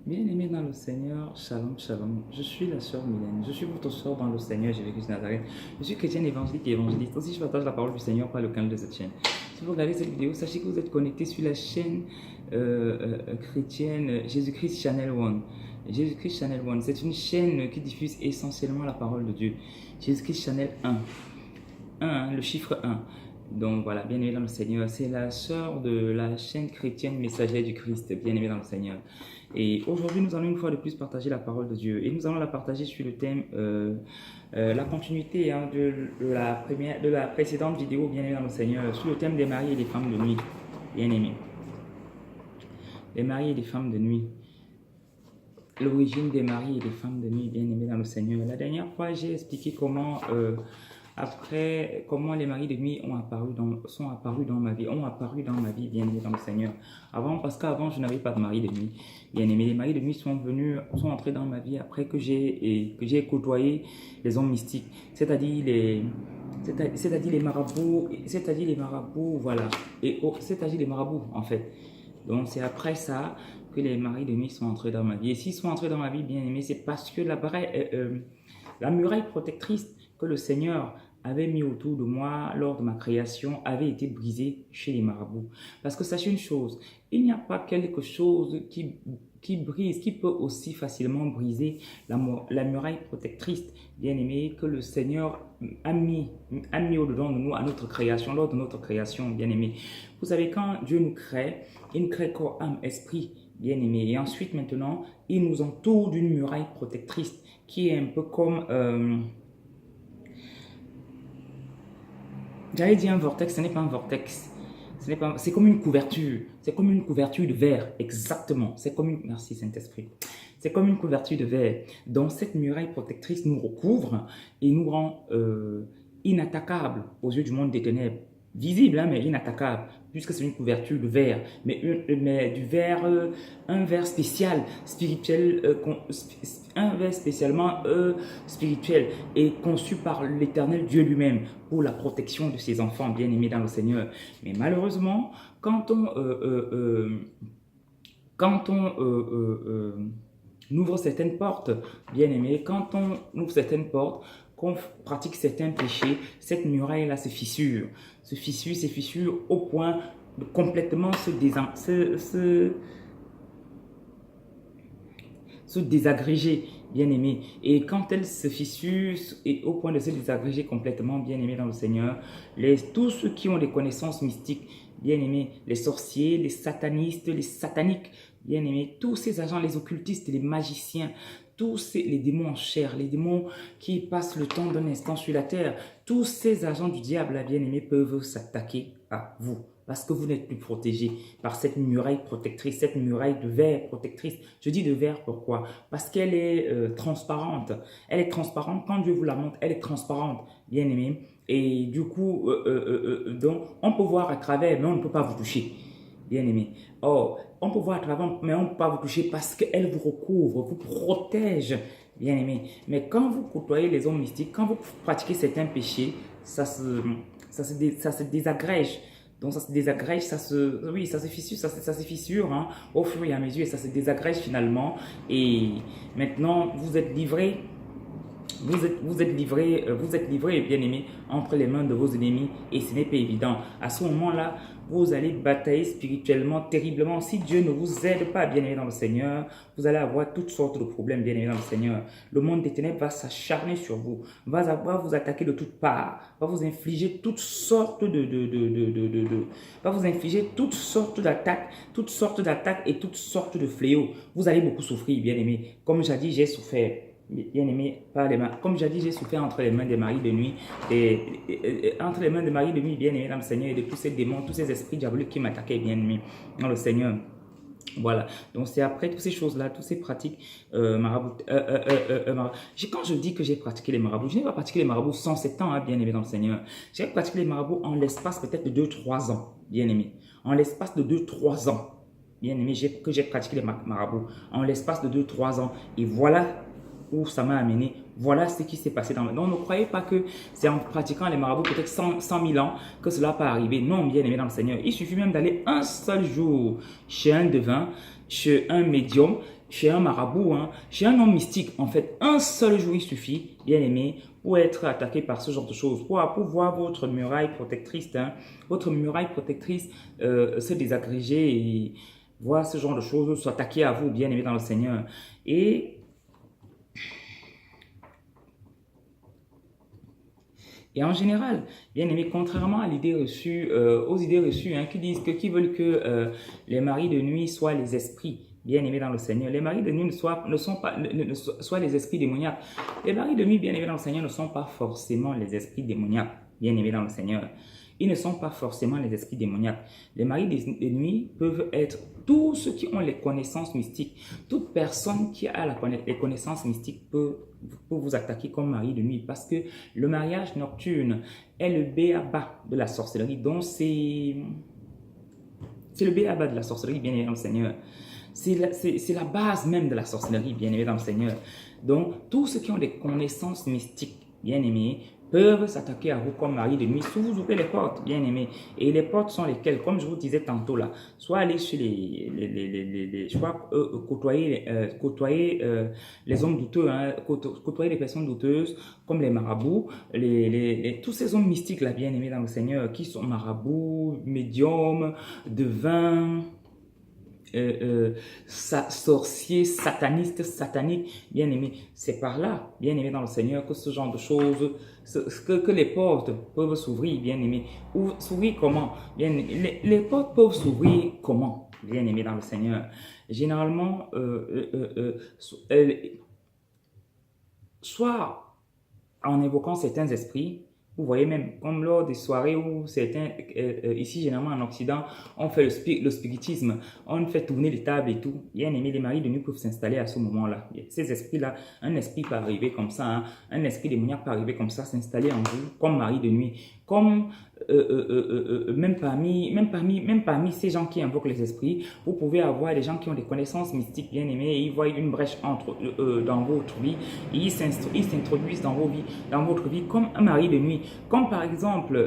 Bien-aimés dans le Seigneur, shalom, shalom. Je suis la sœur Mylène. Je suis votre sœur dans le Seigneur, Jésus-Christ de Nazareth. Je suis chrétienne évangélique et évangéliste. Aussi, je partage la parole du Seigneur par le canal de cette chaîne. Si vous regardez cette vidéo, sachez que vous êtes connecté sur la chaîne chrétienne Jésus-Christ Channel One. Jésus-Christ Channel One, c'est une chaîne qui diffuse essentiellement la parole de Dieu. Jésus-Christ Channel 1. 1, le chiffre 1. Donc voilà, bien-aimé dans le Seigneur, c'est la sœur de la chaîne chrétienne messagère du Christ, bien-aimé dans le Seigneur. Et aujourd'hui, nous allons une fois de plus partager la parole de Dieu. Et nous allons la partager sur le thème, la continuité de la précédente vidéo, bien-aimé dans le Seigneur, sur le thème des maris et des femmes de nuit, bien-aimés. Les maris et les femmes de nuit. L'origine des maris et des femmes de nuit, bien-aimés dans le Seigneur. La dernière fois, j'ai expliqué comment comment les maris de nuit sont apparus dans ma vie, bien-aimé dans le Seigneur. Parce qu'avant, je n'avais pas de mari de nuit, bien-aimé. Les maris de nuit sont entrés dans ma vie après que j'ai côtoyé les hommes mystiques, c'est-à-dire les marabouts, voilà, c'est-à-dire les marabouts, en fait. Donc, c'est après ça que les maris de nuit sont entrés dans ma vie. Et s'ils sont entrés dans ma vie, bien-aimé, c'est parce que la muraille protectrice que le Seigneur avait mis autour de moi lors de ma création avait été brisée chez les marabouts. Parce que sachez une chose, il n'y a pas quelque chose qui brise, qui peut aussi facilement briser la muraille protectrice, bien aimé, que le Seigneur a mis au-dedans de nous à notre création, lors de notre création, bien aimé. Vous savez, quand Dieu nous crée, il nous crée corps, âme, esprit, bien aimé. Et ensuite, maintenant, il nous entoure d'une muraille protectrice qui est un peu comme... J'allais dire un vortex, ce n'est pas un vortex. C'est comme une couverture. C'est comme une couverture de verre, exactement. Merci Saint-Esprit. C'est comme une couverture de verre. Donc cette muraille protectrice nous recouvre et nous rend inattaquables aux yeux du monde des ténèbres. Visible, hein, mais inattaquable, puisque c'est une couverture de verre, mais du verre, un verre spécial, spirituel, un verre spécialement spirituel et conçu par l'Éternel Dieu lui-même pour la protection de ses enfants bien-aimés dans le Seigneur. Mais malheureusement, quand on ouvre certaines portes, bien-aimés, quand on ouvre certaines portes, qu'on pratique certains péchés, cette muraille-là se fissure, au point de complètement se désagréger, bien-aimé. Et quand elle se fissure et au point de se désagréger complètement, bien-aimé dans le Seigneur, tous ceux qui ont des connaissances mystiques, bien-aimés, les sorciers, les satanistes, les sataniques, bien-aimés, tous ces agents, les occultistes, les magiciens, les démons en chair, les démons qui passent le temps d'un instant sur la terre, tous ces agents du diable, bien-aimés, peuvent s'attaquer à vous. Parce que vous n'êtes plus protégé par cette muraille protectrice, cette muraille de verre protectrice. Je dis de verre pourquoi? Parce qu'elle est transparente. Elle est transparente, quand Dieu vous la montre, elle est transparente, bien-aimé. Et du coup, donc, on peut voir à travers, mais on ne peut pas vous toucher, bien-aimé. Oh, on peut voir à travers, mais on ne peut pas vous toucher parce qu'elle vous recouvre, vous protège, bien-aimé. Mais quand vous côtoyez les hommes mystiques, quand vous pratiquez certains péchés, ça se désagrège. Donc ça se désagrège, ça se fissure hein, au fur et à mesure et ça se désagrège finalement. Et maintenant, vous êtes livré. Vous êtes livré, bien aimé, entre les mains de vos ennemis et ce n'est pas évident. À ce moment-là, vous allez batailler spirituellement terriblement. Si Dieu ne vous aide pas, bien aimé dans le Seigneur, vous allez avoir toutes sortes de problèmes, bien aimé dans le Seigneur. Le monde des ténèbres va s'acharner sur vous, va vous attaquer de toutes parts, va vous infliger toutes sortes d'attaques et toutes sortes de fléaux. Vous allez beaucoup souffrir, bien aimé. Comme jadis, j'ai souffert. Bien aimé, comme j'ai dit, j'ai souffert entre les mains des maris de nuit, entre les mains des maris de nuit, bien aimé dans le Seigneur, et de tous ces démons, tous ces esprits diaboliques qui m'attaquaient, bien aimé dans le Seigneur. Voilà, donc c'est après toutes ces choses-là, toutes ces pratiques marabouts. Quand je dis que j'ai pratiqué les marabouts, je n'ai pas pratiqué les marabouts 107 ans, hein, bien aimé dans le Seigneur. J'ai pratiqué les marabouts en l'espace peut-être de 2-3 ans, bien aimé. En l'espace de 2-3 ans, bien aimé, que j'ai pratiqué les marabouts. En l'espace de 2-3 ans. Et voilà où ça m'a amené. Voilà ce qui s'est passé dans... Donc, ne croyez pas que c'est en pratiquant les marabouts peut-être 100 000 ans que cela peut arriver. Non, bien aimé dans le Seigneur. Il suffit même d'aller un seul jour chez un devin, chez un médium chez un marabout, hein, chez un homme mystique, en fait, un seul jour il suffit, bien aimé, pour être attaqué par ce genre de choses, pour voir votre muraille protectrice, hein, votre muraille protectrice se désagréger et voir ce genre de choses s'attaquer à vous, bien aimé dans le Seigneur. Et en général, bien aimé, contrairement à l'idée reçue, aux idées reçues hein, qui veulent que les maris de nuit soient les esprits bien aimés dans le Seigneur, les maris de nuit soient les esprits démoniaques. Les maris de nuit bien aimés dans le Seigneur ne sont pas forcément les esprits démoniaques bien aimés dans le Seigneur. Ils ne sont pas forcément les esprits démoniaques. Les maris de nuit peuvent être tous ceux qui ont les connaissances mystiques. Toute personne qui a les connaissances mystiques peut vous attaquer comme mari de nuit parce que le mariage nocturne est le b.a.-ba de la sorcellerie. Donc c'est le b.a.-ba de la sorcellerie, bien aimé dans le Seigneur. C'est la base même de la sorcellerie, bien aimé dans le Seigneur. Donc tous ceux qui ont des connaissances mystiques, bien aimés, peuvent s'attaquer à vous comme mari de nuit si vous ouvrez les portes, bien aimés. Et les portes sont lesquelles? Comme je vous disais tantôt là, soit aller chez côtoyer les hommes douteux, hein, côtoyer les personnes douteuses, comme les marabouts, tous ces hommes mystiques là, bien aimés dans le Seigneur, qui sont marabouts, médiums, devins, sorciers, satanistes, sataniques, bien aimés. C'est par là, bien aimés dans le Seigneur, que ce genre de choses, que les portes peuvent s'ouvrir, bien aimés. Ou s'ouvrir comment? Bien, les portes peuvent s'ouvrir comment? Bien aimés dans le Seigneur. Généralement, soit en évoquant certains esprits. Vous voyez même, comme lors des soirées où certains, ici généralement en Occident, on fait le spiritisme, on fait tourner les tables et tout. Bien aimé, les maris de nuit peuvent s'installer à ce moment-là. Ces esprits-là, un esprit peut arriver comme ça, hein, un esprit démoniaque peut arriver comme ça, s'installer en vous comme mari de nuit. Comme même parmi ces gens qui invoquent les esprits, vous pouvez avoir des gens qui ont des connaissances mystiques bien aimées et ils voient une brèche dans votre vie et ils s'introduisent dans votre vie comme un mari de nuit. Comme par exemple,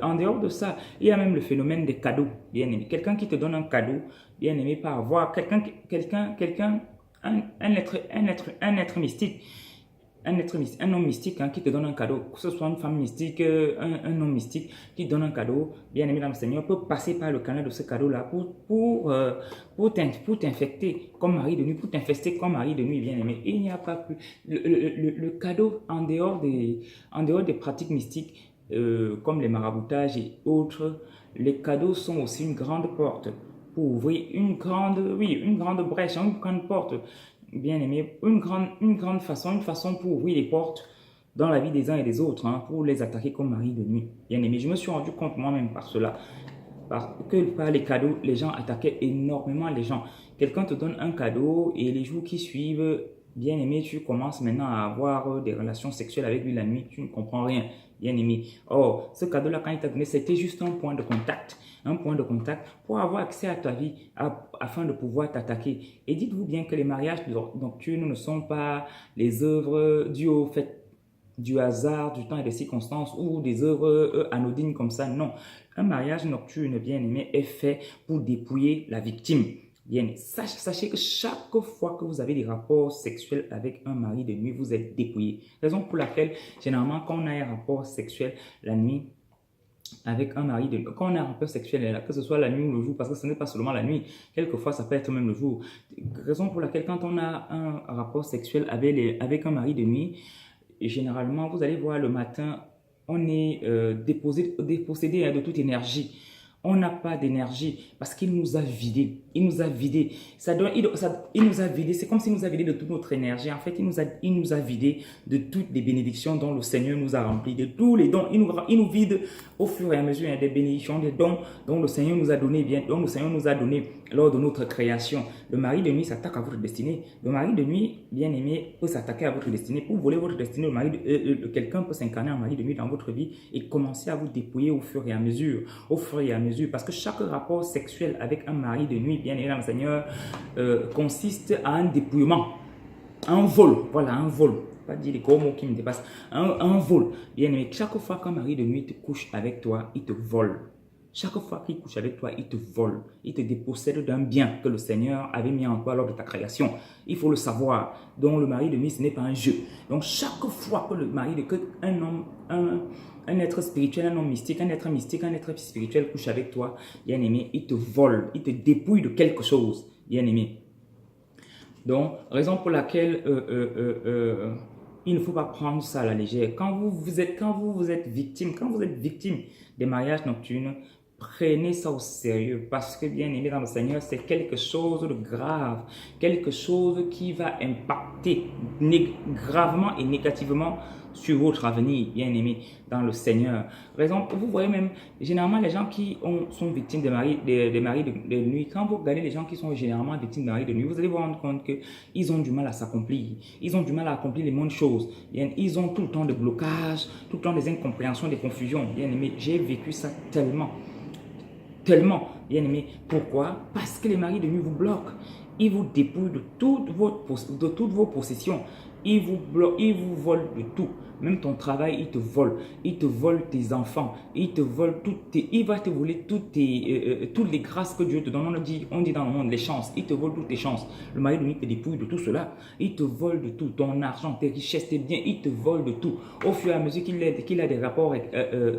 en dehors de ça, il y a même le phénomène des cadeaux bien aimés. Quelqu'un qui te donne un cadeau bien aimé par avoir un être mystique. Un homme mystique hein, qui te donne un cadeau, que ce soit une femme mystique, un homme mystique qui donne un cadeau, bien aimé dans le Seigneur, peut passer par le canal de ce cadeau-là pour t'infecter comme mari de nuit, pour t'infester comme mari de nuit, bien aimé. Et il n'y a pas plus. Le cadeau, en dehors des pratiques mystiques, comme les maraboutages et autres, les cadeaux sont aussi une grande porte pour ouvrir une grande brèche, une grande porte. Bien aimé, une façon pour ouvrir les portes dans la vie des uns et des autres, hein, pour les attaquer comme mari de nuit. Bien aimé, je me suis rendu compte moi-même par cela, que par les cadeaux, les gens attaquaient énormément les gens. Quelqu'un te donne un cadeau et les jours qui suivent, bien aimé, tu commences maintenant à avoir des relations sexuelles avec lui la nuit, tu ne comprends rien, bien aimé. Or, ce cadeau-là, quand il t'a donné, c'était juste un point de contact pour avoir accès à ta vie afin de pouvoir t'attaquer. Et dites-vous bien que les mariages nocturnes ne sont pas les œuvres dues au fait du hasard, du temps et des circonstances ou des œuvres anodines comme ça. Non, un mariage nocturne, bien aimé, est fait pour dépouiller la victime. Bien, sachez que chaque fois que vous avez des rapports sexuels avec un mari de nuit, vous êtes dépouillé. Raison pour laquelle, généralement, quand on a un rapport sexuel la nuit, avec un mari de nuit, quand on a un rapport sexuel, que ce soit la nuit ou le jour, parce que ce n'est pas seulement la nuit, quelquefois ça peut être même le jour. Raison pour laquelle quand on a un rapport sexuel avec un mari de nuit, généralement vous allez voir le matin, on est dépossédé de toute énergie. On n'a pas d'énergie parce qu'il nous a vidés. Il nous a vidés. Il nous a vidés. C'est comme s'il nous a vidés de toute notre énergie. En fait, il nous a vidés de toutes les bénédictions dont le Seigneur nous a remplis, de tous les dons. Il nous vide au fur et à mesure des bénédictions, des dons dont le Seigneur nous a donné, lors de notre création. Le mari de nuit s'attaque à votre destinée. Le mari de nuit, bien aimé, peut s'attaquer à votre destinée. Pour voler votre destinée, quelqu'un peut s'incarner en mari de nuit dans votre vie et commencer à vous dépouiller au fur et à mesure. Parce que chaque rapport sexuel avec un mari de nuit, bien aimé dans le Seigneur, consiste à un dépouillement, un vol. Voilà, un vol. Pas dire les gros mots qui me dépassent. Un vol. Bien aimé, chaque fois qu'un mari de nuit te couche avec toi, il te vole. Chaque fois qu'il couche avec toi, il te vole, il te dépossède d'un bien que le Seigneur avait mis en toi lors de ta création. Il faut le savoir. Donc le mari de nuit, ce n'est pas un jeu. Donc chaque fois que le mari de qu'un homme, un être spirituel, un homme mystique, un être mystique, un être spirituel couche avec toi, bien aimé, il te vole, il te dépouille de quelque chose, bien aimé. Donc, raison pour laquelle il ne faut pas prendre ça à la légère. Quand vous êtes victime des mariages nocturnes, prenez ça au sérieux parce que, bien aimé dans le Seigneur, c'est quelque chose de grave, quelque chose qui va impacter gravement et négativement sur votre avenir, bien aimé dans le Seigneur. Raison, vous voyez même, généralement, les gens qui sont victimes des maris de nuit, quand vous regardez les gens qui sont généralement victimes de maris de nuit, vous allez vous rendre compte qu'ils ont du mal à s'accomplir. Ils ont du mal à accomplir les moindres choses. Bien, ils ont tout le temps des blocages, tout le temps des incompréhensions, des confusions. Bien aimé, j'ai vécu ça tellement, bien aimé. Pourquoi? Parce que les maris de nuit vous bloquent. Ils vous dépouillent de toutes vos possessions. Ils vous bloquent, ils vous volent de tout. Même ton travail, il te vole. Il te vole tes enfants. Il te vole il va te voler toutes les grâces que Dieu te donne. On dit dans le monde les chances. Il te vole toutes tes chances. Le mari de nuit te dépouille de tout cela. Il te vole de tout. Ton argent, tes richesses, tes biens, il te vole de tout. Au fur et à mesure qu'il a des rapports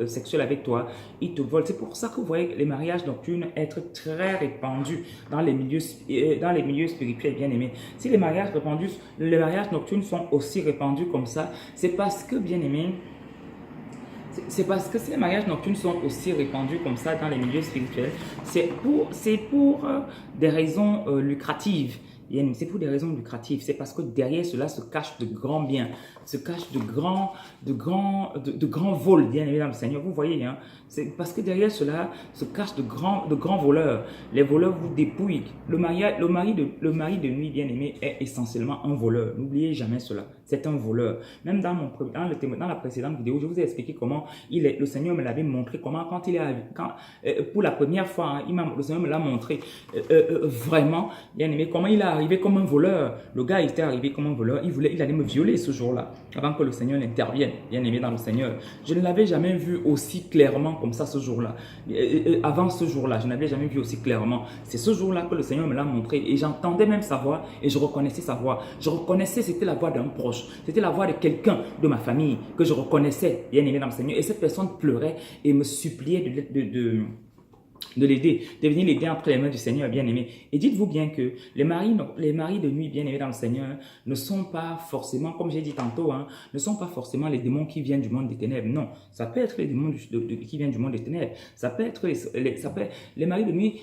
sexuels avec toi, il te vole. C'est pour ça que vous voyez les mariages nocturnes être très répandus dans les milieux spirituels, bien aimés. Si les mariages nocturnes sont aussi répandus comme ça, c'est parce que, bien aimé, c'est parce que si les mariages nocturnes sont aussi répandus comme ça dans les milieux spirituels, c'est pour des raisons lucratives. C'est pour des raisons lucratives. C'est parce que derrière cela se cache de grands biens, se cache de grands vols, bien aimé dans le Seigneur. Vous voyez, hein? C'est parce que derrière cela se cache de grands voleurs. Les voleurs vous dépouillent. Le mari de nuit, bien aimé, est essentiellement un voleur. N'oubliez jamais cela. C'est un voleur. Même dans la précédente vidéo, je vous ai expliqué comment le Seigneur me l'avait montré, comment pour la première fois, hein, le Seigneur me l'a montré vraiment, bien aimé, comment il est arrivé comme un voleur. Le gars était arrivé comme un voleur. Il allait me violer ce jour-là, avant que le Seigneur n'intervienne, bien aimé dans le Seigneur. Je ne l'avais jamais vu aussi clairement comme ça ce jour-là. Avant ce jour-là, je n'avais jamais vu aussi clairement. C'est ce jour-là que le Seigneur me l'a montré et j'entendais même sa voix et je reconnaissais sa voix. Je reconnaissais, c'était la voix d'un proche. C'était la voix de quelqu'un de ma famille que je reconnaissais, bien aimé dans le Seigneur. Et cette personne pleurait et me suppliait de l'aider, de venir l'aider entre les mains du Seigneur, bien aimé. Et dites-vous bien que les maris de nuit, bien aimés dans le Seigneur, ne sont pas forcément, comme j'ai dit tantôt, hein, ne sont pas forcément les démons qui viennent du monde des ténèbres. Non, ça peut être les démons qui viennent du monde des ténèbres. Ça peut être les maris de nuit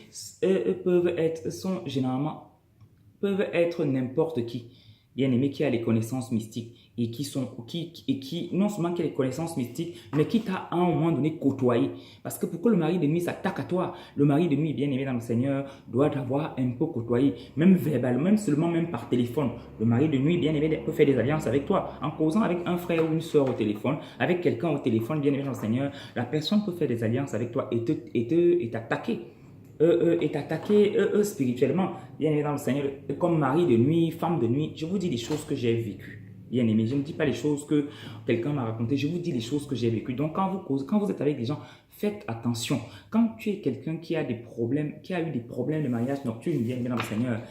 peuvent être n'importe qui, bien aimé, qui a les connaissances mystiques et qui non seulement qui a les connaissances mystiques, mais qui t'a à un moment donné côtoyé. Parce que pour que le mari de nuit s'attaque à toi, le mari de nuit, bien aimé dans le Seigneur, doit t'avoir un peu côtoyé, même verbalement, même par téléphone. Le mari de nuit, bien aimé, peut faire des alliances avec toi, en causant avec un frère ou une soeur au téléphone, avec quelqu'un au téléphone, bien aimé dans le Seigneur, la personne peut faire des alliances avec toi et t'attaquer. Spirituellement, bien aimé dans le Seigneur, comme mari de nuit, femme de nuit. Je vous dis des choses que j'ai vécues, bien aimé. Je ne dis pas les choses que quelqu'un m'a racontées, je vous dis les choses que j'ai vécues. Donc quand vous êtes avec des gens, faites attention. Quand tu es quelqu'un qui a eu des problèmes de mariage nocturne, bien aimé dans le Seigneur,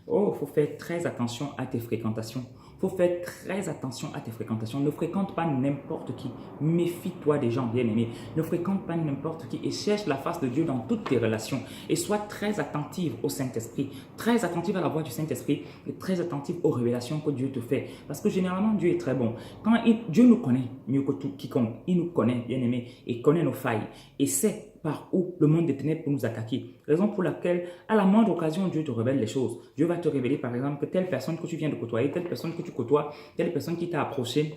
il faut faire très attention à tes fréquentations. Il faut faire très attention à tes fréquentations. Ne fréquente pas n'importe qui. Méfie-toi des gens bien-aimés. Ne fréquente pas n'importe qui et cherche la face de Dieu dans toutes tes relations. Et sois très attentive au Saint-Esprit, très attentive à la voix du Saint-Esprit et très attentive aux révélations que Dieu te fait. Parce que généralement, Dieu est très bon. Dieu nous connaît mieux que tout quiconque. Il nous connaît, bien-aimés, et connaît nos failles. Et sait par où le monde des ténèbres peut nous attaquer. Raison pour laquelle, à la moindre occasion, Dieu te révèle les choses. Dieu va te révéler, par exemple, que telle personne que tu viens de côtoyer, telle personne que tu côtoies, telle personne qui t'a approché,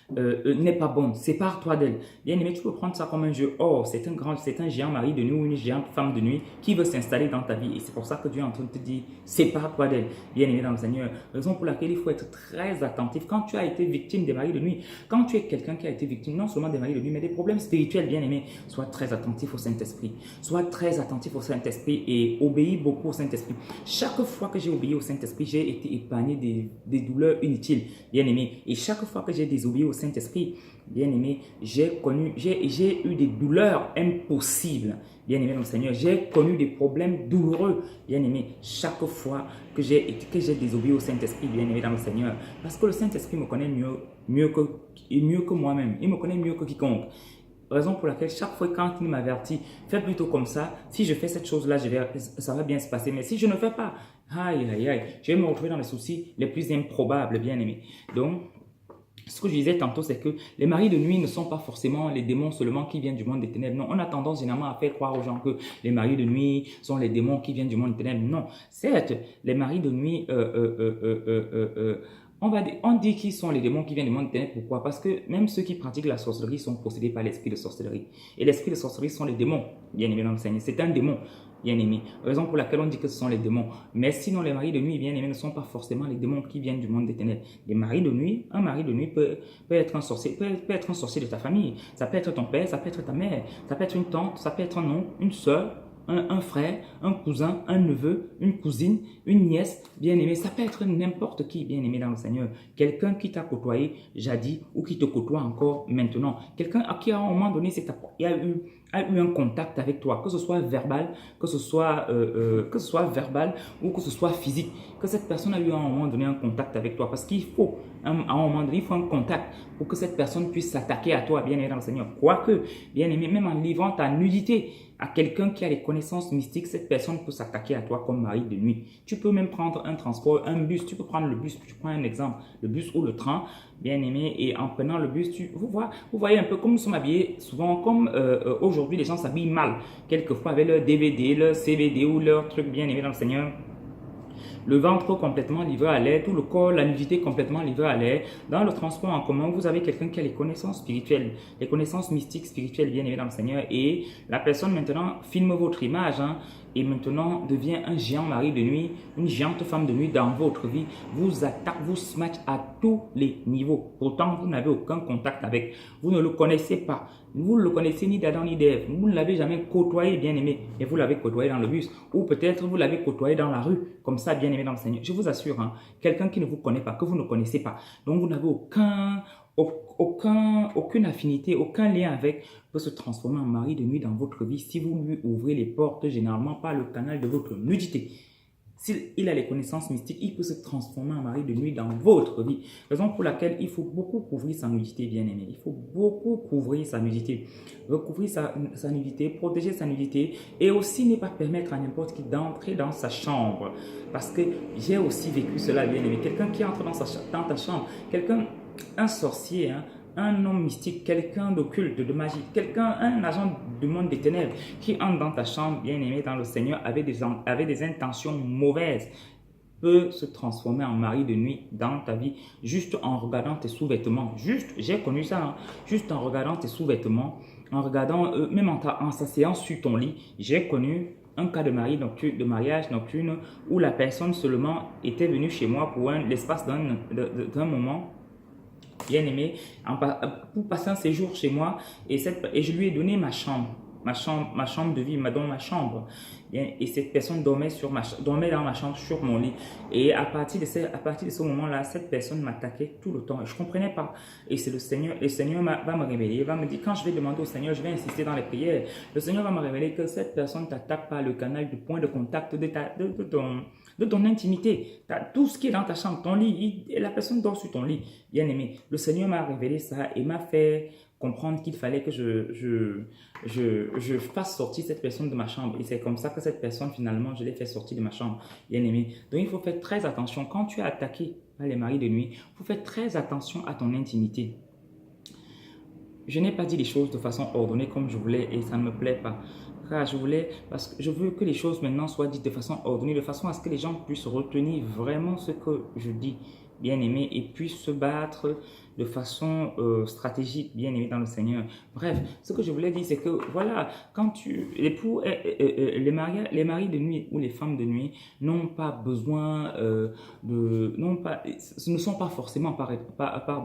n'est pas bonne, sépare-toi d'elle. Bien aimé, tu peux prendre ça comme un jeu. Oh, c'est un géant mari de nuit ou une géante femme de nuit qui veut s'installer dans ta vie. Et c'est pour ça que Dieu est en train de te dire, sépare-toi d'elle. Bien aimé dans le Seigneur. Raison pour laquelle il faut être très attentif. Quand tu as été victime des maris de nuit, quand tu es quelqu'un qui a été victime non seulement des maris de nuit, mais des problèmes spirituels, bien aimé, sois très attentif au Saint-Esprit. Sois très attentif au Saint-Esprit et obéis beaucoup au Saint-Esprit. Chaque fois que j'ai obéi au Saint-Esprit, j'ai été épargné des douleurs inutiles, bien aimé. Et chaque fois que j'ai désobéi au Saint-Esprit, bien aimé, j'ai eu des douleurs impossibles, bien aimé dans le Seigneur. J'ai connu des problèmes douloureux, bien aimé, chaque fois que j'ai désobéi au Saint-Esprit, bien aimé dans le Seigneur. Parce que le Saint-Esprit me connaît mieux que moi-même. Il me connaît mieux que quiconque. Raison pour laquelle chaque fois quand il m'avertit, fais plutôt comme ça, si je fais cette chose-là, ça va bien se passer. Mais si je ne fais pas, aïe, aïe, aïe, je vais me retrouver dans les soucis les plus improbables, bien aimé. Donc, ce que je disais tantôt, c'est que les maris de nuit ne sont pas forcément les démons seulement qui viennent du monde des ténèbres. Non, on a tendance généralement à faire croire aux gens que les maris de nuit sont les démons qui viennent du monde des ténèbres. Non, certes, les maris de nuit, on dit qu'ils sont les démons qui viennent du monde des ténèbres. Pourquoi? Parce que même ceux qui pratiquent la sorcellerie sont possédés par l'esprit de sorcellerie. Et l'esprit de sorcellerie sont les démons, bien évidemment, le Seigneur. C'est un démon, bien aimé. Raison pour laquelle on dit que ce sont les démons. Mais sinon, les maris de nuit, bien aimés, ne sont pas forcément les démons qui viennent du monde des ténèbres. Les maris de nuit, un mari de nuit peut être un sorcier, peut être un sorcier de ta famille. Ça peut être ton père, ça peut être ta mère, ça peut être une tante, ça peut être un oncle, une soeur, un frère, un cousin, un neveu, une cousine, une nièce, bien aimé. Ça peut être n'importe qui, bien aimé dans le Seigneur. Quelqu'un qui t'a côtoyé jadis ou qui te côtoie encore maintenant. Quelqu'un à qui à un moment donné, a eu un contact avec toi, que ce soit verbal, que ce soit verbal ou que ce soit physique. Que cette personne a eu à un moment donné un contact avec toi. Parce qu'il faut, à un moment donné, il faut un contact pour que cette personne puisse s'attaquer à toi, bien aimé dans le Seigneur. Quoique, bien aimé, même en livrant ta nudité à quelqu'un qui a les connaissances mystiques, cette personne peut s'attaquer à toi comme mari de nuit. Tu peux même prendre un transport, un bus, tu peux prendre le bus, tu prends un exemple, le bus ou le train, bien aimé, et en prenant le bus, vous voyez un peu comme nous sommes habillés, souvent comme aujourd'hui les gens s'habillent mal, quelquefois avec leur DVD, leur CBD ou leur truc bien aimé dans le Seigneur. Le ventre complètement livré à l'air, tout le corps, la nudité complètement livrée à l'air. Dans le transport en commun, vous avez quelqu'un qui a les connaissances spirituelles, les connaissances mystiques, spirituelles, bien aimées dans le Seigneur. Et la personne maintenant filme votre image, et maintenant devient un géant mari de nuit, une géante femme de nuit dans votre vie, vous attaque, vous smash à tous les niveaux. Pourtant, vous n'avez aucun contact avec, vous ne le connaissez pas, vous ne le connaissez ni d'Adam ni d'Ève, vous ne l'avez jamais côtoyé, bien aimé, et vous l'avez côtoyé dans le bus, ou peut-être vous l'avez côtoyé dans la rue, comme ça, bien aimé dans le Seigneur. Je vous assure, quelqu'un qui ne vous connaît pas, que vous ne connaissez pas, donc vous n'avez aucune affinité, aucun lien avec, peut se transformer en mari de nuit dans votre vie si vous lui ouvrez les portes généralement par le canal de votre nudité. S'il a les connaissances mystiques, il peut se transformer en mari de nuit dans votre vie. Raison pour laquelle il faut beaucoup couvrir sa nudité, bien aimé. Il faut beaucoup couvrir sa nudité. Recouvrir sa nudité, protéger sa nudité et aussi ne pas permettre à n'importe qui d'entrer dans sa chambre. Parce que j'ai aussi vécu cela, bien aimé. Quelqu'un qui entre dans ta chambre, un sorcier, un homme mystique, quelqu'un d'occulte, de magie, un agent du monde des ténèbres qui entre dans ta chambre, bien aimé dans le Seigneur, avec des intentions mauvaises, peut se transformer en mari de nuit dans ta vie, juste en regardant tes sous-vêtements. J'ai connu ça, juste en regardant tes sous-vêtements, en regardant, même en s'asseyant sur ton lit, j'ai connu un cas de mariage nocturne où la personne seulement était venue chez moi pour l'espace d'un moment, bien aimé, pour passer un séjour chez moi, et je lui ai donné ma chambre de vie, ma chambre. Et cette personne dormait dans ma chambre, sur mon lit. Et à partir de ce moment-là, cette personne m'attaquait tout le temps. Et je ne comprenais pas. Et c'est le Seigneur va me révéler. Il va me dire, quand je vais demander au Seigneur, je vais insister dans les prières. Le Seigneur va me révéler que cette personne t'attaque par le canal du point de contact de ton intimité. Tout ce qui est dans ta chambre, ton lit, et la personne dort sur ton lit. Bien aimé. Le Seigneur m'a révélé ça et m'a fait comprendre qu'il fallait que je fasse sortir cette personne de ma chambre. Et c'est comme ça que cette personne, finalement, je l'ai fait sortir de ma chambre, bien aimé. Donc, il faut faire très attention. Quand tu es attaqué par les maris de nuit, il faut faire très attention à ton intimité. Je n'ai pas dit les choses de façon ordonnée comme je voulais et ça ne me plaît pas. Car parce que je veux que les choses maintenant soient dites de façon ordonnée, de façon à ce que les gens puissent retenir vraiment ce que je dis, bien aimé, et puissent se battre de façon stratégique, bien aimé dans le Seigneur. Bref, ce que je voulais dire, c'est que voilà, quand les maris de nuit ou les femmes de nuit n'ont pas besoin ce ne sont pas forcément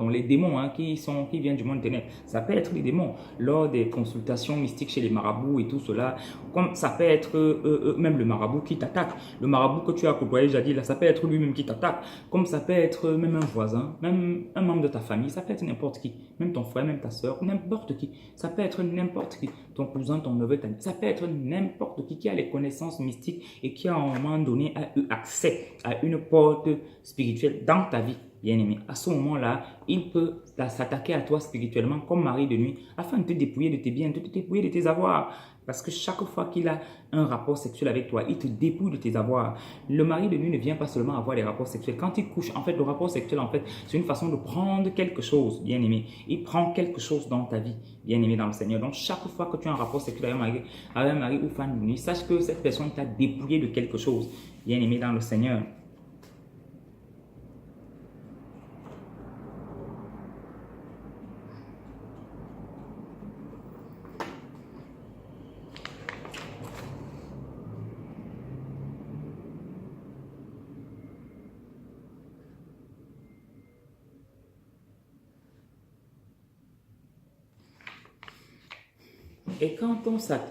les démons qui viennent du monde des ténèbres. Ça peut être les démons lors des consultations mystiques chez les marabouts et tout cela, comme ça peut être même le marabout qui t'attaque, le marabout que tu as côtoyé jadis, là, ça peut être lui-même qui t'attaque, comme ça peut être même un voisin, même un membre de ta famille. famille, ça peut être n'importe qui, même ton frère, même ta soeur, n'importe qui, ça peut être n'importe qui, ton cousin, ton neveu, ça peut être n'importe qui a les connaissances mystiques et qui à un moment donné a eu accès à une porte spirituelle dans ta vie, bien aimé. À ce moment-là, il peut s'attaquer à toi spirituellement comme mari de nuit afin de te dépouiller de tes biens, de te dépouiller de tes avoirs. Parce que chaque fois qu'il a un rapport sexuel avec toi, il te dépouille de tes avoirs. Le mari de nuit ne vient pas seulement avoir des rapports sexuels. Quand il couche, en fait, le rapport sexuel, en fait, c'est une façon de prendre quelque chose, bien aimé. Il prend quelque chose dans ta vie, bien aimé dans le Seigneur. Donc, chaque fois que tu as un rapport sexuel avec un mari ou femme de nuit, sache que cette personne t'a dépouillé de quelque chose, bien aimé dans le Seigneur.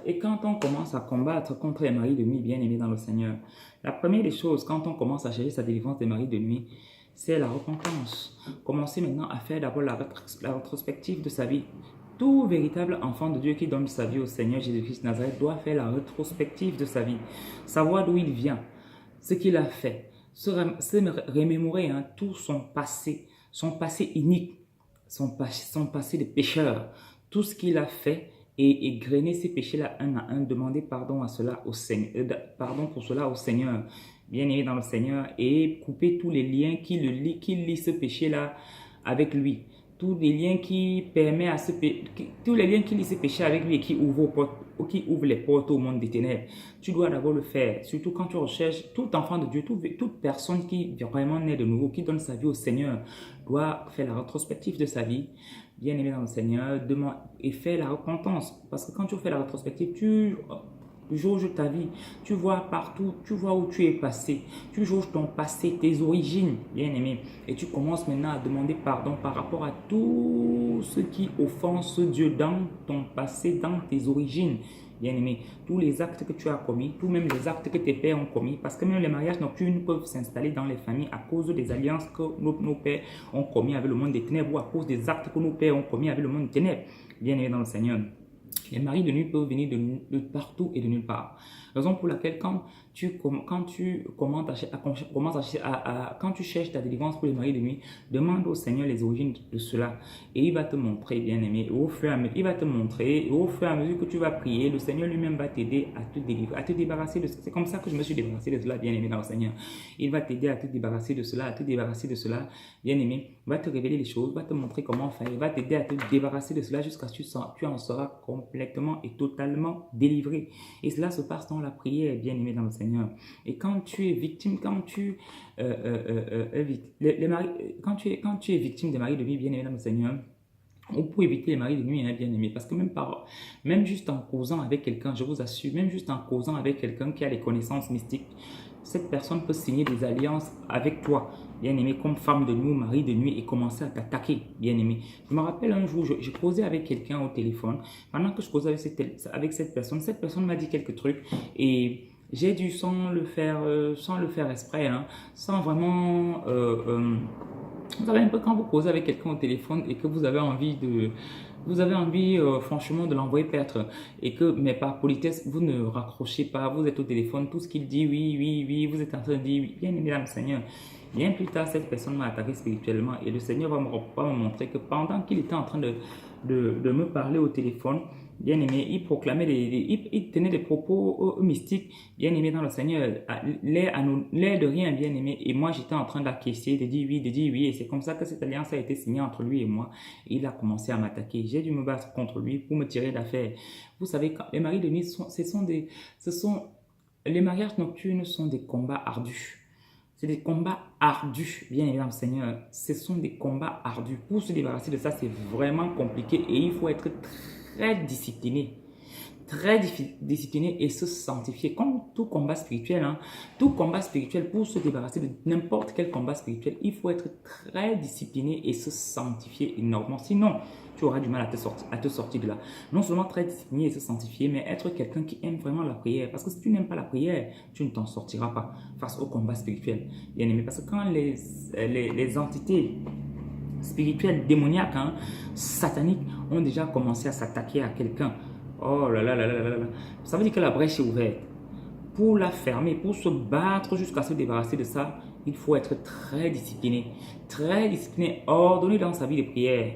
Et quand on commence à combattre contre les maris de nuit bien-aimés dans le Seigneur, la première des choses, quand on commence à chercher sa délivrance des maris de nuit, c'est la repentance. Commencez maintenant à faire d'abord la rétrospective de sa vie. Tout véritable enfant de Dieu qui donne sa vie au Seigneur Jésus-Christ de Nazareth doit faire la rétrospective de sa vie. Savoir d'où il vient, ce qu'il a fait, se remémorer tout son passé unique, son passé de pécheur, tout ce qu'il a fait et grainer ces péchés-là un à un, demander pardon à cela au Seigneur, pardon pour cela au Seigneur, bien aimé dans le Seigneur, et couper tous les liens qui lient ce péché-là avec lui. Tous les liens qui permettent à tous les liens qui lient ce péché avec lui et qui ouvrent les portes au monde des ténèbres. Tu dois d'abord le faire, surtout quand tu recherches tout enfant de Dieu, toute personne qui vraiment naît de nouveau, qui donne sa vie au Seigneur, doit faire la rétrospective de sa vie, bien aimé dans le Seigneur, et faire la repentance. Parce que quand tu fais la rétrospective, tu jauges ta vie, tu vois partout, tu vois où tu es passé, tu jauges ton passé, tes origines, bien aimé, et tu commences maintenant à demander pardon par rapport à tout ce qui offense Dieu dans ton passé, dans tes origines, bien aimé, tous les actes que tu as commis, tous même les actes que tes pères ont commis, parce que même les mariages nocturnes peuvent s'installer dans les familles à cause des alliances que nos pères ont commis avec le monde des ténèbres ou à cause des actes que nos pères ont commis avec le monde des ténèbres, bien aimé dans le Seigneur. Les maris de nuit peuvent venir de partout et de nulle part. Raison pour laquelle quand tu quand tu cherches ta délivrance pour les maris de nuit, demande au Seigneur les origines de cela et il va te montrer, bien aimé. Et au fur et à mesure, il va te montrer et au fur et à mesure que tu vas prier, le Seigneur lui-même va t'aider à te délivrer, à te débarrasser de cela. C'est comme ça que je me suis débarrassé de cela, bien aimé dans le Seigneur. Il va t'aider à te débarrasser de cela, bien aimé. Il va te révéler les choses, va te montrer comment faire, il va t'aider à te débarrasser de cela jusqu'à ce que tu en seras complètement et totalement délivré. Et cela se passe dans la prière, bien aimé dans le Seigneur. Et quand tu es victime, quand tu es victime des maris de nuit, bien aimé dans le Seigneur, ou pour éviter les maris de nuit, bien aimé, parce que même juste en causant avec quelqu'un, je vous assure, même juste en causant avec quelqu'un qui a les connaissances mystiques, cette personne peut signer des alliances avec toi, bien aimé, comme femme de nuit ou mari de nuit et commencer à t'attaquer, bien aimé. Je me rappelle un jour, je causais avec quelqu'un au téléphone. Pendant que je causais avec cette personne m'a dit quelques trucs et j'ai dû sans le faire exprès, sans vraiment... vous savez un peu quand vous causez avec quelqu'un au téléphone et que vous avez envie franchement de l'envoyer paître mais par politesse, vous ne raccrochez pas, vous êtes au téléphone, tout ce qu'il dit, oui, oui, oui, vous êtes en train de dire, oui, bien aimé dans le Seigneur. Bien plus tard, cette personne m'a attaqué spirituellement et le Seigneur va me montrer que pendant qu'il était en train de me parler au téléphone, bien aimé, il tenait des propos mystiques, bien aimé dans le Seigneur, l'air de rien, bien aimé, et moi j'étais en train d'acquiescer, de dire oui, et c'est comme ça que cette alliance a été signée entre lui et moi. Et il a commencé à m'attaquer, j'ai dû me battre contre lui pour me tirer d'affaire. Vous savez, les maris de nuit, les mariages nocturnes sont des combats ardus. C'est des combats ardus, bien évidemment, Seigneur. Ce sont des combats ardus. Pour se débarrasser de ça, c'est vraiment compliqué et il faut être très discipliné. Très discipliné et se sanctifier. Comme tout combat spirituel, pour se débarrasser de n'importe quel combat spirituel, il faut être très discipliné et se sanctifier énormément. Sinon, tu auras du mal à te sortir de là. Non seulement très discipliné et se sanctifier, mais être quelqu'un qui aime vraiment la prière. Parce que si tu n'aimes pas la prière, tu ne t'en sortiras pas face au combat spirituel. Bien aimé, parce que quand les entités spirituels, démoniaques, hein, sataniques, ont déjà commencé à s'attaquer à quelqu'un. Oh là là là là là là. Ça veut dire que la brèche est ouverte. Pour la fermer, pour se battre jusqu'à se débarrasser de ça, il faut être très discipliné, ordonné dans sa vie de prière,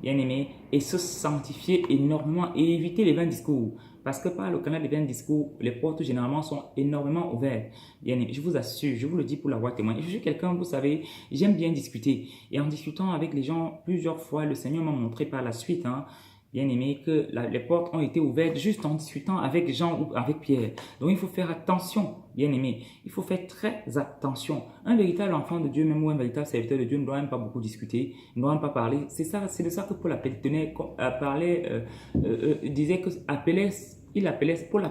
bien aimé, et se sanctifier énormément et éviter les vains discours. Parce que par le canal des vains discours, les portes généralement sont énormément ouvertes. Bien aimé, je vous assure, je vous le dis pour l'avoir témoigné. Je suis quelqu'un, vous savez, j'aime bien discuter. Et en discutant avec les gens plusieurs fois, le Seigneur m'a montré par la suite, hein, bien aimé, que les portes ont été ouvertes juste en discutant avec Jean ou avec Pierre. Donc il faut faire attention, bien aimé. Il faut faire très attention. Un véritable enfant de Dieu, même ou un véritable serviteur de Dieu, ne doit même pas beaucoup discuter, ne doit même pas parler. C'est de ça que Paul disait que Paul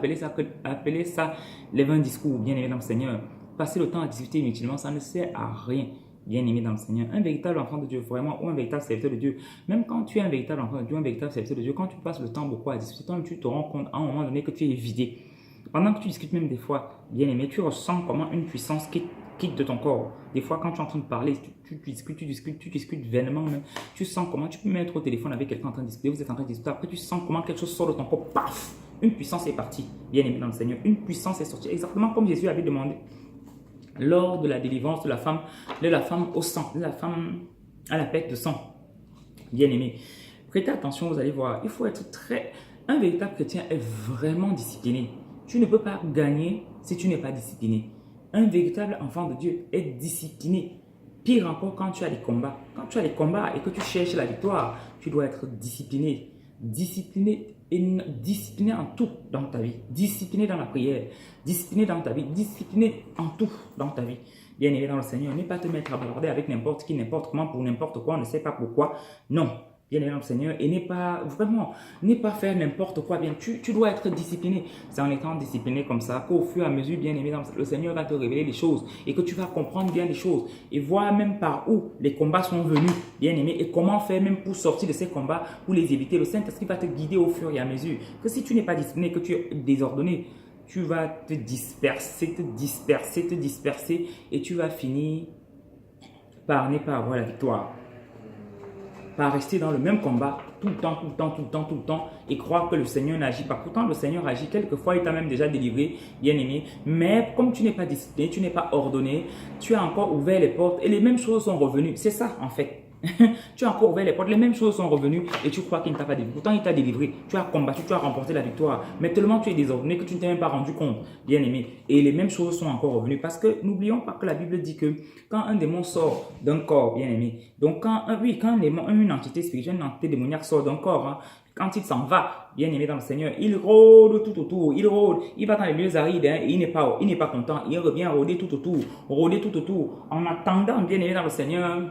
appelait ça les vains discours, bien aimé dans le Seigneur. Passer le temps à discuter inutilement, ça ne sert à rien. Bien aimé dans le Seigneur, un véritable enfant de Dieu, vraiment, ou un véritable serviteur de Dieu, même quand tu es un véritable enfant de Dieu, un véritable serviteur de Dieu, quand tu passes le temps beaucoup à discuter, tu te rends compte à un moment donné que tu es vidé. Pendant que tu discutes même des fois, bien aimé, tu ressens comment une puissance quitte de ton corps. Des fois, quand tu es en train de parler, tu discutes vainement même, tu sens comment tu peux mettre au téléphone avec quelqu'un en train de discuter, vous êtes en train de discuter, après tu sens comment quelque chose sort de ton corps, paf, une puissance est partie, bien aimé dans le Seigneur, une puissance est sortie, exactement comme Jésus avait demandé lors de la délivrance de la femme au sang, de la femme à la perte de sang. Bien aimé, prêtez attention, vous allez voir, il faut être un véritable chrétien est vraiment discipliné. Tu ne peux pas gagner si tu n'es pas discipliné. Un véritable enfant de Dieu est discipliné. Pire encore quand tu as des combats. Quand tu as des combats et que tu cherches la victoire, tu dois être discipliné. Discipliné en tout dans ta vie, discipliné dans la prière, discipliné dans ta vie, discipliné en tout dans ta vie. Bien aimé dans le Seigneur, ne pas te mettre à bavarder avec n'importe qui, n'importe comment, pour n'importe quoi, on ne sait pas pourquoi. Non, bien aimé dans le Seigneur, et n'est pas faire n'importe quoi. Bien, tu dois être discipliné. C'est en étant discipliné comme ça qu'au fur et à mesure, bien aimé, le Seigneur va te révéler les choses et que tu vas comprendre bien les choses et voir même par où les combats sont venus, bien aimé, et comment faire même pour sortir de ces combats, pour les éviter. Le Saint-Esprit va te guider au fur et à mesure. Que si tu n'es pas discipliné, que tu es désordonné, tu vas te disperser et tu vas finir par ne pas avoir la victoire. Par rester dans le même combat tout le temps et croire que le Seigneur n'agit pas. Pourtant, le Seigneur agit quelquefois, il t'a même déjà délivré, bien aimé. Mais comme tu n'es pas discipliné, tu n'es pas ordonné, tu as encore ouvert les portes et les mêmes choses sont revenues. C'est ça en fait. Tu as encore ouvert les portes, les mêmes choses sont revenues et tu crois qu'il ne t'a pas délivré. Pourtant, il t'a délivré. Tu as combattu, tu as remporté la victoire. Mais tellement tu es désordonné que tu ne t'es même pas rendu compte, bien aimé. Et les mêmes choses sont encore revenues. Parce que n'oublions pas que la Bible dit que quand un démon sort d'un corps, bien aimé, donc quand une entité spirituelle, une entité démoniaque sort d'un corps, hein, quand il s'en va, bien aimé dans le Seigneur, il rôde tout autour, il rôde, il va dans les lieux arides, hein, et il n'est pas content, il revient rôder tout autour, en attendant, bien aimé dans le Seigneur,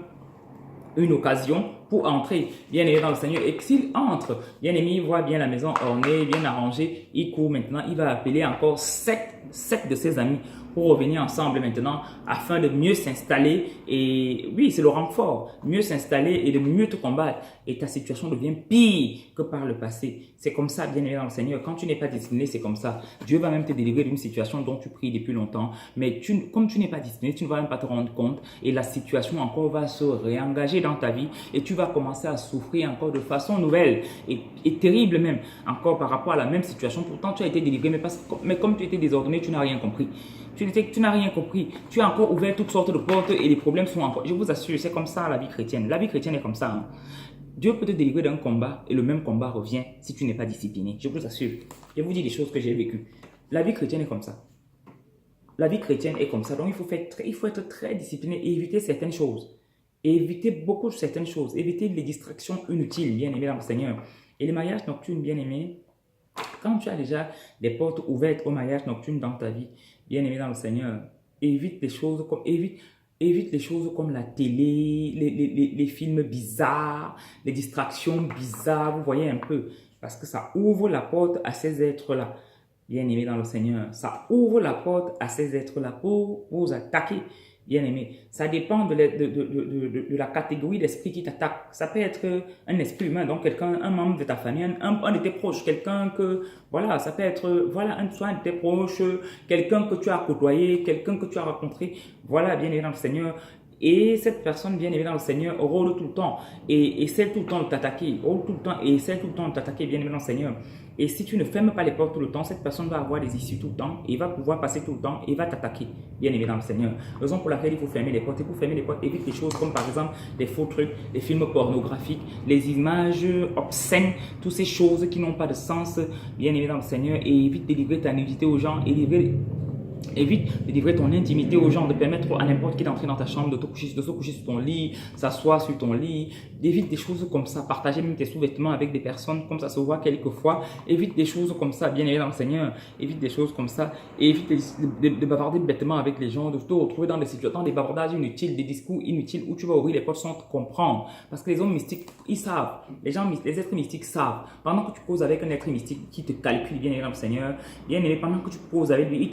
une occasion pour entrer, bien aimé dans le Seigneur. Et s'il entre, bien aimé, il voit bien la maison ornée, bien arrangée, il court maintenant, il va appeler encore sept de ses amis pour revenir ensemble maintenant afin de mieux s'installer. Et oui, c'est le renfort, mieux s'installer et de mieux te combattre. Et ta situation devient pire que par le passé. C'est comme ça, bien aimé dans le Seigneur. Quand tu n'es pas discipliné, c'est comme ça. Dieu va même te délivrer d'une situation dont tu pries depuis longtemps. Mais comme tu n'es pas discipliné, tu ne vas même pas te rendre compte. Et la situation encore va se réengager dans ta vie. Et tu vas commencer à souffrir encore de façon nouvelle. Et terrible même. Encore par rapport à la même situation. Pourtant, tu as été délivré. Mais comme tu étais désordonné, tu n'as rien compris. Tu n'as rien compris. Tu as encore ouvert toutes sortes de portes et les problèmes sont encore. Je vous assure, c'est comme ça la vie chrétienne. La vie chrétienne est comme ça. Hein. Dieu peut te délivrer d'un combat et le même combat revient si tu n'es pas discipliné. Je vous assure. Je vous dis des choses que j'ai vécues. La vie chrétienne est comme ça. La vie chrétienne est comme ça. Donc il faut être très discipliné et éviter certaines choses. Et éviter beaucoup de certaines choses. Éviter les distractions inutiles, bien aimé dans le Seigneur. Et les mariages nocturnes, bien aimés. Quand tu as déjà des portes ouvertes au mariage nocturne dans ta vie, bien aimé dans le Seigneur, évite les choses comme la télé, les films bizarres, les distractions bizarres, vous voyez un peu, parce que ça ouvre la porte à ces êtres-là, bien aimé dans le Seigneur, ça ouvre la porte à ces êtres-là pour vous attaquer. Bien aimé, ça dépend de la catégorie d'esprit qui t'attaque. Ça peut être un esprit humain, donc quelqu'un, un membre de ta famille, un de tes proches, quelqu'un que, voilà, ça peut être, voilà, un de tes proches, quelqu'un que tu as côtoyé, quelqu'un que tu as rencontré. Voilà, bien aimé dans le Seigneur, Et cette personne, bien aimée dans le Seigneur, rôde tout le temps et essaie tout le temps de t'attaquer. Rôde tout le temps et essaie tout le temps de t'attaquer, bien aimé dans le Seigneur. Et si tu ne fermes pas les portes tout le temps, cette personne va avoir des issues tout le temps et va pouvoir passer tout le temps et va t'attaquer, bien aimé dans le Seigneur. Raison pour laquelle il faut fermer les portes. Et pour fermer les portes, évite des choses comme par exemple des faux trucs, les films pornographiques, les images obscènes, toutes ces choses qui n'ont pas de sens, bien aimé dans le Seigneur. Et évite de livrer ta nudité aux gens et évite de livrer ton intimité aux gens, de permettre à n'importe qui d'entrer dans ta chambre, de se coucher sur ton lit, s'asseoir sur ton lit. Évite des choses comme ça. Partager même tes sous-vêtements avec des personnes comme ça se voit quelquefois. Évite des choses comme ça, bien aimé dans le Seigneur. Évite des choses comme ça. Et évite de bavarder bêtement avec les gens, de te retrouver dans des situations, des bavardages inutiles, des discours inutiles où tu vas ouvrir les portes sans te comprendre. Parce que les hommes mystiques, ils savent. Les êtres mystiques savent. Pendant que tu causes avec un être mystique qui te calcule, bien aimé dans le Seigneur, bien aimé, pendant que tu causes avec lui,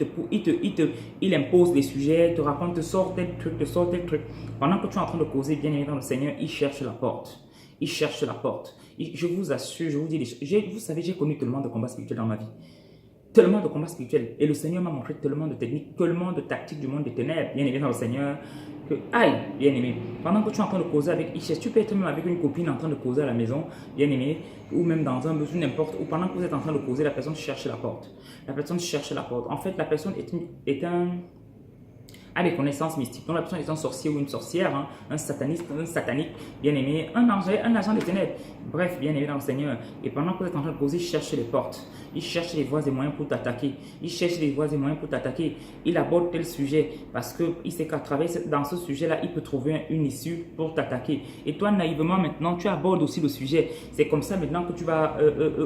il impose des sujets, te raconte, te sort tel truc, te sort tel truc. Pendant que tu es en train de causer bien aimé dans le Seigneur, il cherche la porte. Il cherche la porte. Je vous assure, je vous dis, vous savez, j'ai connu tellement de combats spirituels dans ma vie. Tellement de combats spirituels. Et le Seigneur m'a montré tellement de techniques, tellement de tactiques du monde des ténèbres, bien aimé dans le Seigneur, que, aïe, bien aimé, pendant que tu es en train de causer avec, tu peux être même avec une copine en train de causer à la maison, bien aimé, ou même dans un bus, n'importe où, pendant que vous êtes en train de causer, la personne cherche la porte. La personne cherche la porte. En fait, la personne a des connaissances mystiques. Donc la personne est un sorcier ou une sorcière, hein, un sataniste, un satanique, bien aimé, un agent des ténèbres. Bref, bien aimé dans le Seigneur. Et pendant que vous êtes en train de causer, il cherche les portes. Il cherche les voies et moyens pour t'attaquer. Il cherche les voies et moyens pour t'attaquer. Il aborde tel sujet parce qu'il sait qu'à travers dans ce sujet-là, il peut trouver une issue pour t'attaquer. Et toi, naïvement, maintenant, tu abordes aussi le sujet. C'est comme ça maintenant que tu vas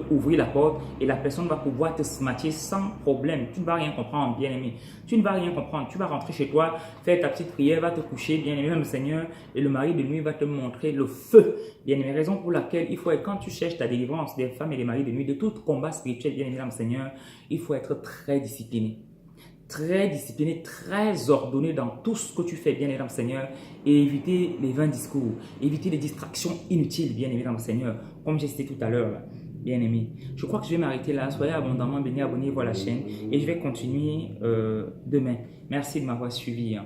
ouvrir la porte et la personne va pouvoir te smatcher sans problème. Tu ne vas rien comprendre, bien aimé. Tu ne vas rien comprendre. Tu vas rentrer chez toi, faire ta petite prière, va te coucher, bien aimé dans le Seigneur, et le mari de nuit va te montrer le feu. Bien aimé, raison pour laquelle il faut être, quand tu cherches ta délivrance des femmes et des maris de nuit, de tout combat spirituel, bien aimé dans le Seigneur, il faut être très discipliné. Très discipliné, très ordonné dans tout ce que tu fais, bien aimé dans le Seigneur, et éviter les vains discours, éviter les distractions inutiles, bien aimé dans le Seigneur, comme j'ai cité tout à l'heure. Bien aimé, je crois que je vais m'arrêter là. Soyez abondamment bénis, abonnez-vous à la chaîne et je vais continuer demain. Merci de m'avoir suivi.